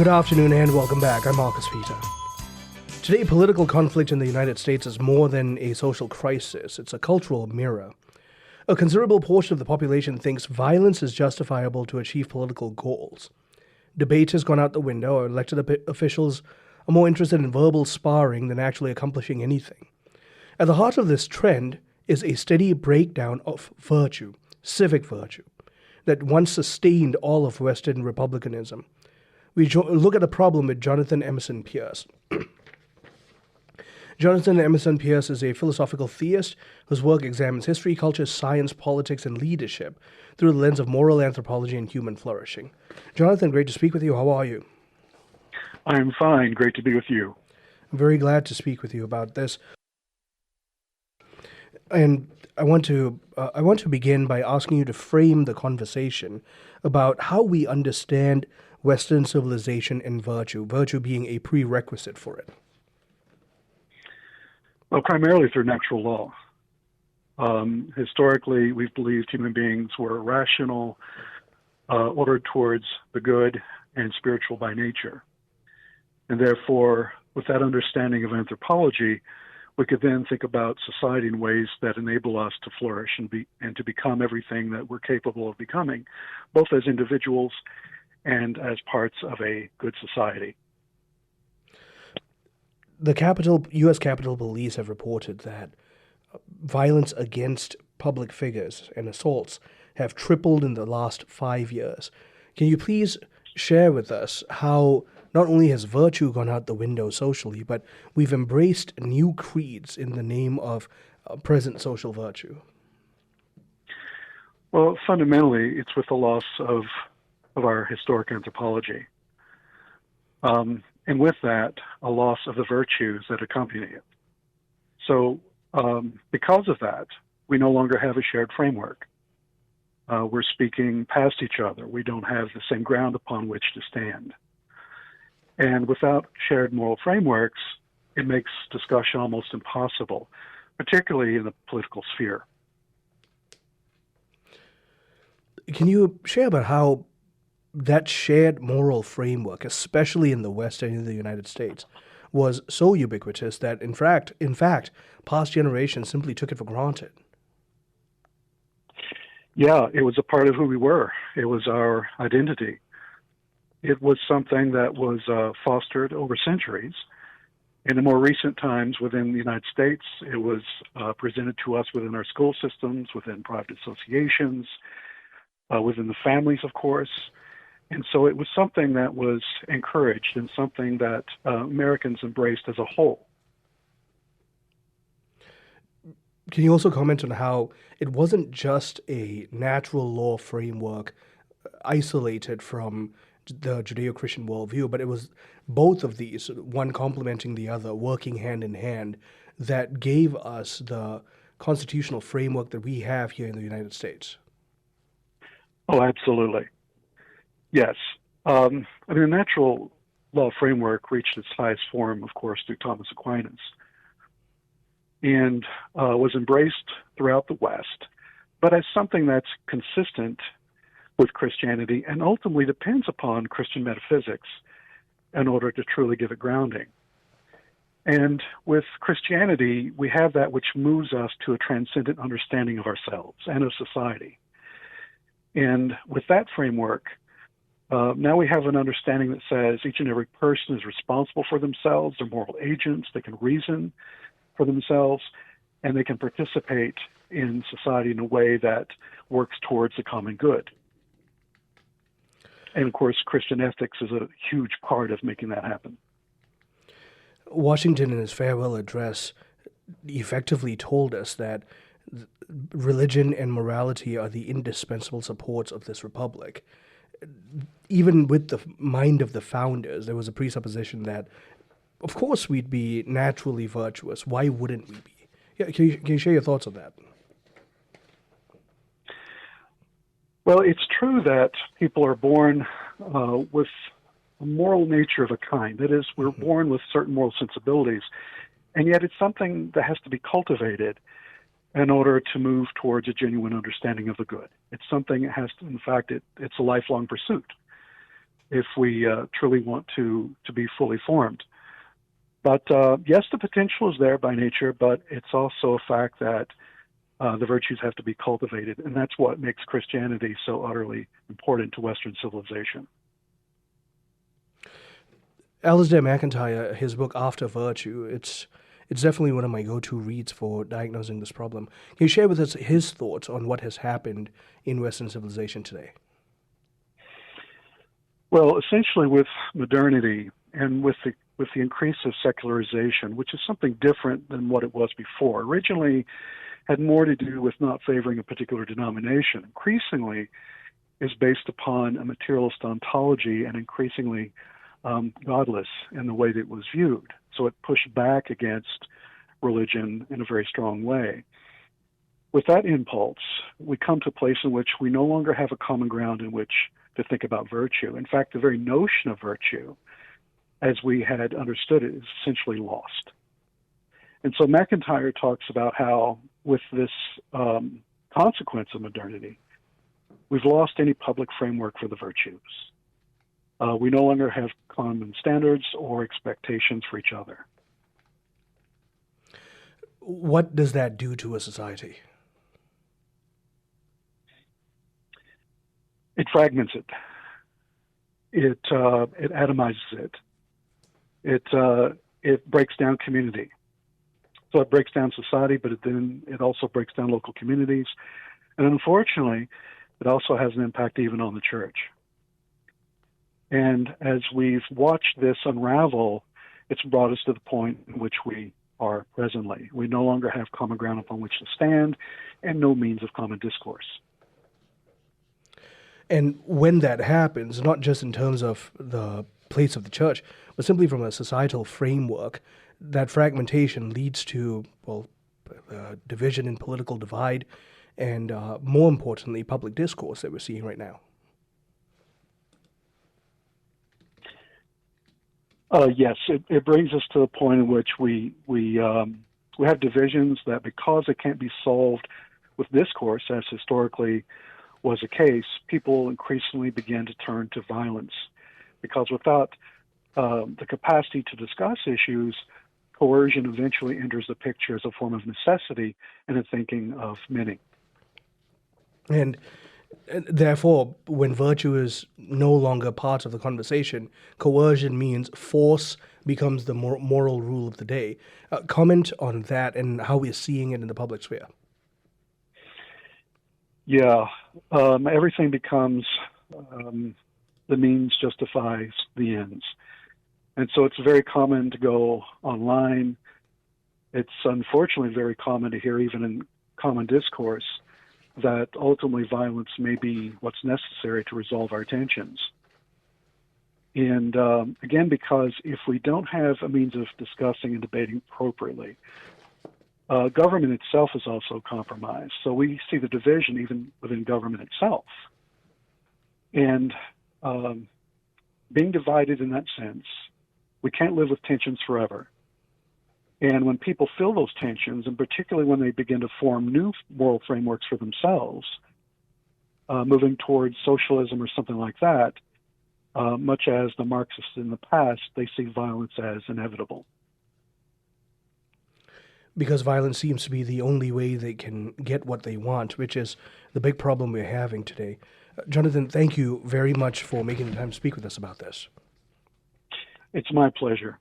Good afternoon and welcome back. I'm Marcus Peter. Today, political conflict in the United States is more than a social crisis. It's a cultural mirror. A considerable portion of the population thinks violence is justifiable to achieve political goals. Debate has gone out the window. Elected officials are more interested in verbal sparring than actually accomplishing anything. At the heart of this trend is a steady breakdown of virtue, civic virtue, that once sustained all of Western republicanism. We look at the problem with Jonathan Emerson-Pierce. Jonathan Emerson-Pierce is a philosophical theist whose work examines history, culture, science, politics, and leadership through the lens of moral anthropology and human flourishing. Jonathan, great to speak with you. How are you? I'm fine. Great to be with you. I'm very glad to speak with you about this. And I want to begin by asking you to frame the conversation about how we understand Western civilization and virtue being a prerequisite for it. Well, primarily through natural law. Historically, we've believed human beings were rational, ordered towards the good, and spiritual by nature. And therefore, with that understanding of anthropology, we could then think about society in ways that enable us to flourish and to become everything that we're capable of becoming, both as individuals and as parts of a good society. The U.S. Capitol Police have reported that violence against public figures and assaults have tripled in the last 5 years. Can you please share with us how not only has virtue gone out the window socially, but we've embraced new creeds in the name of present social virtue? Well, fundamentally, it's with the loss of our historic anthropology. And with that, a loss of the virtues that accompany it. So because of that, we no longer have a shared framework. We're speaking past each other. We don't have the same ground upon which to stand. And without shared moral frameworks, it makes discussion almost impossible, particularly in the political sphere. Can you share about how that shared moral framework, especially in the West and in the United States, was so ubiquitous that, in fact, past generations simply took it for granted? Yeah, it was a part of who we were. It was our identity. It was something that was fostered over centuries. In the more recent times within the United States, it was presented to us within our school systems, within private associations, within the families, of course. And so it was something that was encouraged and something that Americans embraced as a whole. Can you also comment on how it wasn't just a natural law framework isolated from the Judeo-Christian worldview, but it was both of these, one complementing the other, working hand in hand, that gave us the constitutional framework that we have here in the United States? Oh, absolutely. Yes. The natural law framework reached its highest form, of course, through Thomas Aquinas, and was embraced throughout the West, but as something that's consistent with Christianity and ultimately depends upon Christian metaphysics in order to truly give it grounding. And with Christianity, we have that which moves us to a transcendent understanding of ourselves and of society. And with that framework, now we have an understanding that says each and every person is responsible for themselves. They're moral agents. They can reason for themselves, and they can participate in society in a way that works towards the common good. And of course, Christian ethics is a huge part of making that happen. Washington, in his farewell address, effectively told us that religion and morality are the indispensable supports of this republic. Even with the mind of the founders, there was a presupposition that, of course, we'd be naturally virtuous. Why wouldn't we be? Yeah, can you share your thoughts on that? Well, it's true that people are born with a moral nature of a kind. That is, we're born with certain moral sensibilities, and yet it's something that has to be cultivated in order to move towards a genuine understanding of the good. It's something that has to, in fact, it's a lifelong pursuit. if we truly want to be fully formed. But yes, the potential is there by nature, but it's also a fact that the virtues have to be cultivated, and that's what makes Christianity so utterly important to Western civilization. Alasdair MacIntyre, his book After Virtue, it's definitely one of my go-to reads for diagnosing this problem. Can you share with us his thoughts on what has happened in Western civilization today? Well, essentially with modernity and with the increase of secularization, which is something different than what it was before, originally had more to do with not favoring a particular denomination. Increasingly is based upon a materialist ontology and increasingly godless in the way that it was viewed. So it pushed back against religion in a very strong way. With that impulse, we come to a place in which we no longer have a common ground in which to think about virtue. In fact, the very notion of virtue, as we had understood it, is essentially lost. And so MacIntyre talks about how, with this consequence of modernity, we've lost any public framework for the virtues. We no longer have common standards or expectations for each other. What does that do to a society? It fragments it. It atomizes it. It breaks down community. So it breaks down society, but then it also breaks down local communities. And unfortunately, it also has an impact even on the church. And as we've watched this unravel, it's brought us to the point in which we are presently. We no longer have common ground upon which to stand and no means of common discourse. And when that happens, not just in terms of the place of the church, but simply from a societal framework, that fragmentation leads to, division and political divide, and more importantly, public discourse that we're seeing right now. Yes, it brings us to the point in which we have divisions that, because it can't be solved with discourse, as historically was the case, people increasingly begin to turn to violence, because without the capacity to discuss issues, coercion eventually enters the picture as a form of necessity in the thinking of many. And therefore, when virtue is no longer part of the conversation, coercion means force becomes the moral rule of the day. Comment on that and how we're seeing it in the public sphere. Yeah, everything becomes the means justifies the ends. And so it's very common to go online. It's unfortunately very common to hear, even in common discourse, that ultimately violence may be what's necessary to resolve our tensions. And again, because if we don't have a means of discussing and debating appropriately, government itself is also compromised. So we see the division even within government itself. And being divided in that sense, we can't live with tensions forever. And when people feel those tensions, and particularly when they begin to form new moral frameworks for themselves, moving towards socialism or something like that, much as the Marxists in the past, they see violence as inevitable. Because violence seems to be the only way they can get what they want, which is the big problem we're having today. Jonathan, thank you very much for making the time to speak with us about this. It's my pleasure.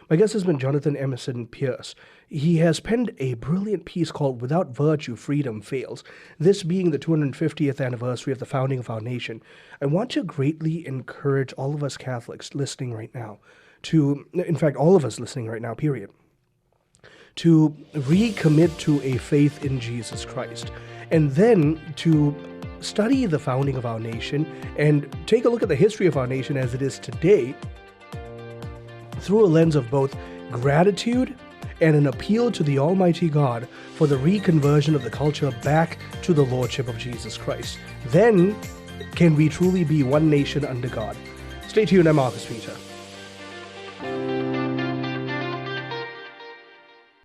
My guest has been Jonathan Emerson-Pierce. He has penned a brilliant piece called Without Virtue, Freedom Fails. This being the 250th anniversary of the founding of our nation, I want to greatly encourage all of us Catholics listening right now in fact, all of us listening right now, period, to recommit to a faith in Jesus Christ, and then to study the founding of our nation and take a look at the history of our nation as it is today, through a lens of both gratitude and an appeal to the Almighty God for the reconversion of the culture back to the Lordship of Jesus Christ. Then can we truly be one nation under God. Stay tuned, I'm Marcus Peter.